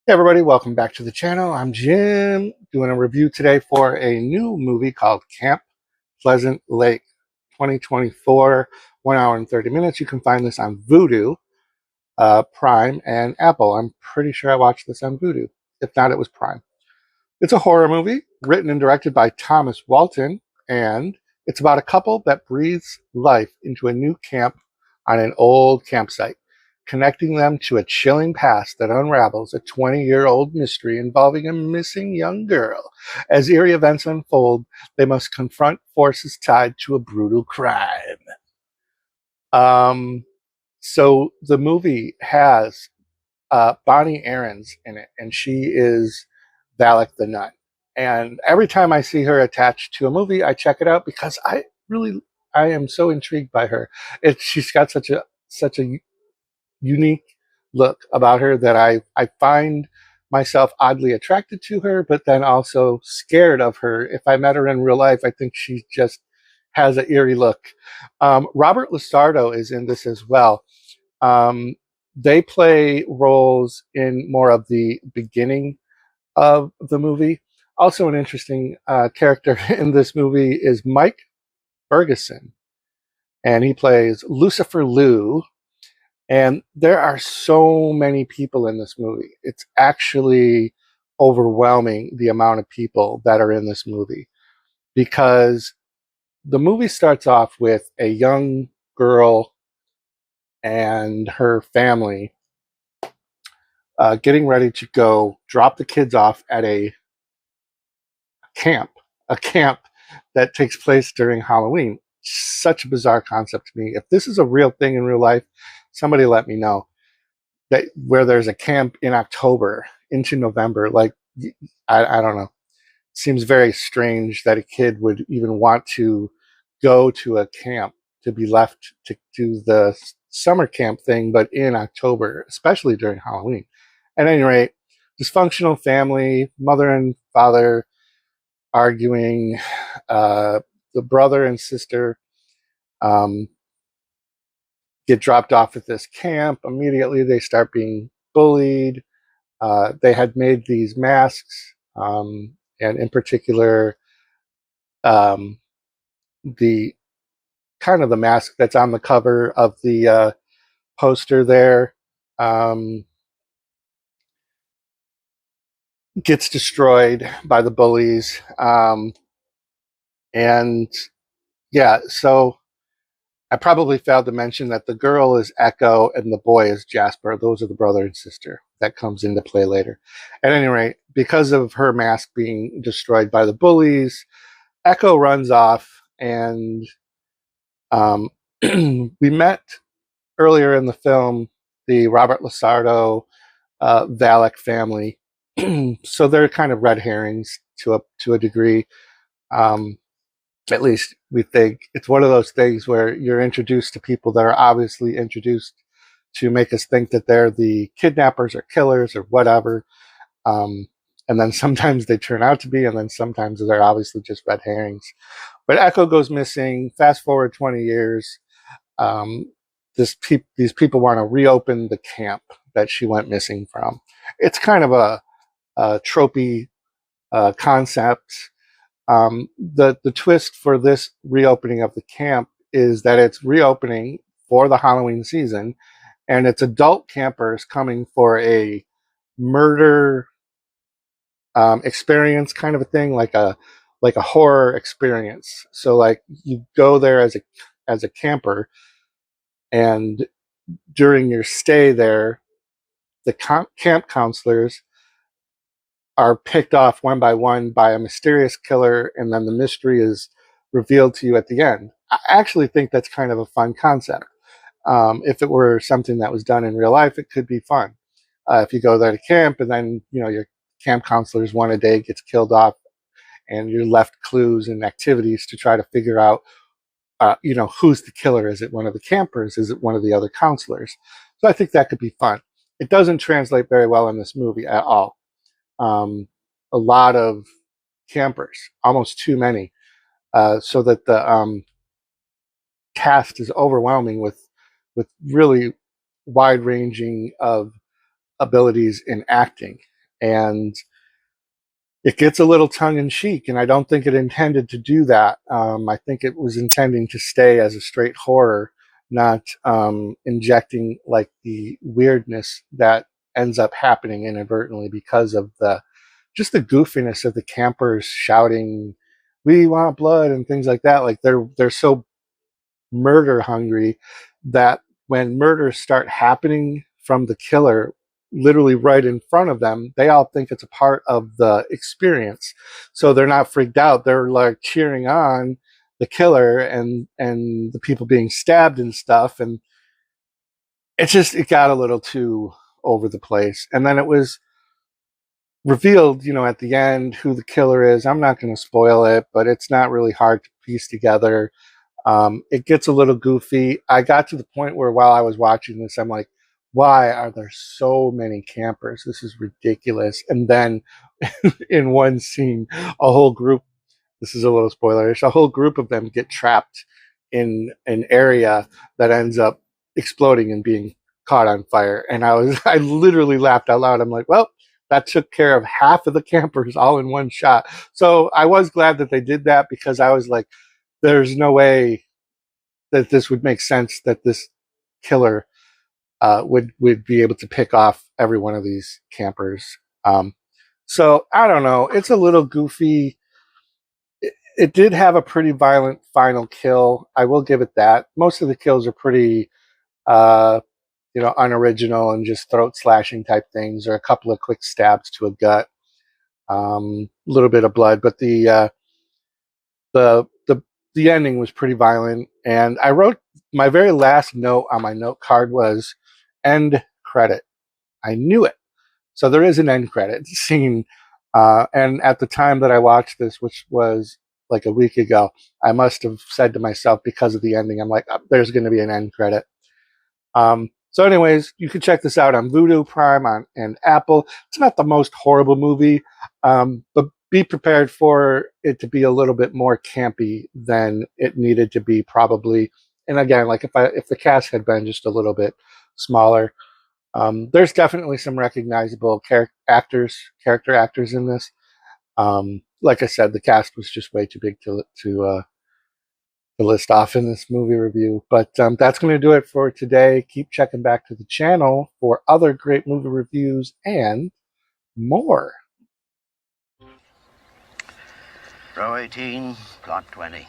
Hey everybody, welcome back to the channel. I'm Jim, doing a review today for a new movie called Camp Pleasant Lake 2024, 1 hour and 30 minutes. You can find this on Vudu, Prime, and Apple. I'm pretty sure I watched this on Vudu. If not, it was Prime. It's a horror movie written and directed by Thomas Walton, and it's about a couple that breathes life into a new camp on an old campsite, connecting them to a chilling past that unravels a 20-year-old mystery involving a missing young girl. As eerie events unfold, they must confront forces tied to a brutal crime. So the movie has Bonnie Aarons in it, and she is Valak the Nun. And every time I see her attached to a movie, I check it out because I am so intrigued by her. She's got such a unique look about her that I find myself oddly attracted to her, but then also scared of her. If I met her in real life, I think she just has an eerie look. Robert Lasardo is in this as well. They play roles in more of the beginning of the movie. Also, an interesting character in this movie is Mike Ferguson, and he plays Lucifer Lou. And there are so many people in this movie. It's actually overwhelming the amount of people that are in this movie, because the movie starts off with a young girl and her family getting ready to go drop the kids off at a camp that takes place during Halloween. Such a bizarre concept to me. If this is a real thing in real life, somebody let me know. That where there's a camp in October into November, like I don't know. Seems very strange that a kid would even want to go to a camp, to be left to do the summer camp thing, but in October, especially during Halloween. At any rate, dysfunctional family, mother and father arguing, the brother and sister get dropped off at this camp. Immediately they start being bullied. They had made these masks, and in particular, the kind of the mask that's on the cover of the poster there gets destroyed by the bullies. And yeah, so I probably failed to mention that the girl is Echo and the boy is Jasper. Those are the brother and sister. That comes into play later. At any rate, because of her mask being destroyed by the bullies, Echo runs off, and we met earlier in the film the Robert Lasardo Valak family. So they're kind of red herrings to a degree. At least we think it's one of those things where you're introduced to people that are obviously introduced to make us think that they're the kidnappers or killers or whatever. And then sometimes they turn out to be, and then sometimes they're obviously just red herrings. But Echo goes missing. Fast forward 20 years. These people want to reopen the camp that she went missing from. It's kind of a tropey concept. The twist for this reopening of the camp is that it's reopening for the Halloween season, and it's adult campers coming for a murder experience, kind of a thing, like a horror experience. So like you go there as a camper, and during your stay there, the camp counselors are picked off one by one by a mysterious killer, and then the mystery is revealed to you at the end. I actually think that's kind of a fun concept. If it were something that was done in real life, it could be fun. If you go there to camp, and then your camp counselors one a day gets killed off, and you're left clues and activities to try to figure out, who's the killer. Is it one of the campers? Is it one of the other counselors? So I think that could be fun. It doesn't translate very well in this movie at all. A lot of campers, almost too many, so that the cast is overwhelming with really wide ranging of abilities in acting. and it gets a little tongue-in-cheek, and I don't think it intended to do that. I think it was intending to stay as a straight horror, not injecting like the weirdness that ends up happening inadvertently because of just the goofiness of the campers shouting, "We want blood," and things like that. Like they're so murder hungry that when murders start happening from the killer literally right in front of them, they all think it's a part of the experience. So they're not freaked out. They're like cheering on the killer and the people being stabbed and stuff. And it got a little too over the place. And then it was revealed, at the end who the killer is. I'm not going to spoil it, but it's not really hard to piece together. It gets a little goofy. I got to the point where while I was watching this, I'm like, why are there so many campers? This is ridiculous. And then in one scene, a whole group, this is a little spoilerish, a whole group of them get trapped in an area that ends up exploding and being caught on fire. And I literally laughed out loud. I'm like, well, that took care of half of the campers all in one shot. So I was glad that they did that, because I was like, there's no way that this would make sense that this killer would be able to pick off every one of these campers. So I don't know. It's a little goofy. It did have a pretty violent final kill. I will give it that. Most of the kills are pretty, unoriginal and just throat slashing type things, or a couple of quick stabs to a gut, a little bit of blood. But the ending was pretty violent. And I wrote my very last note on my note card was end credit. I knew it. So there is an end credit scene. And at the time that I watched this, which was like a week ago, I must have said to myself, because of the ending, I'm like, oh, there's going to be an end credit. So anyways, you can check this out on Vudu, Prime, and Apple. It's not the most horrible movie, but be prepared for it to be a little bit more campy than it needed to be, probably. And again, like if the cast had been just a little bit smaller, there's definitely some recognizable character actors in this. Like I said, the cast was just way too big to list off in this movie review. But that's going to do it for today. Keep checking back to the channel for other great movie reviews and more. Row 18, plot 20.